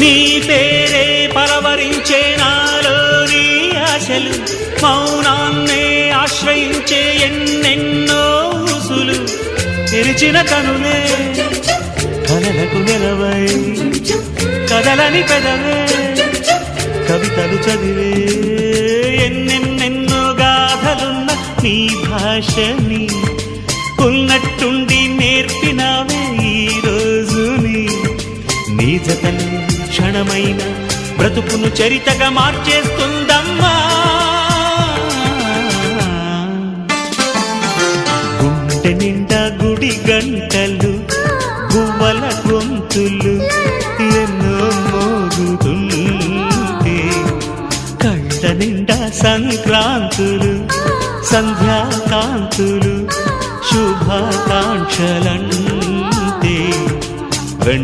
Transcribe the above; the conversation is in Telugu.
నీ పేరే పలవరించే నాలోని ఆశలు, మౌనాన్నే ఆశ్రయించే ఎన్నెన్నో ఊసులు. తెరిచిన కనులే కలలకు నెలవై, కదలని పెదవే కవితలు చదివే. ఎన్నెన్నెన్నో గాథలున్న నీ భాషని ఉన్నట్టుండి నేర్పినావే ఈ రోజుని. నీ జతని క్షణమైన బ్రతుకును చరితగా మార్చేస్తుందమ్మా. గుండె నిండా గుడి గంటలు, గువ్వల గొంతులు ఎన్నో మోగుతుంటే, కళ్ళ నిండా సంక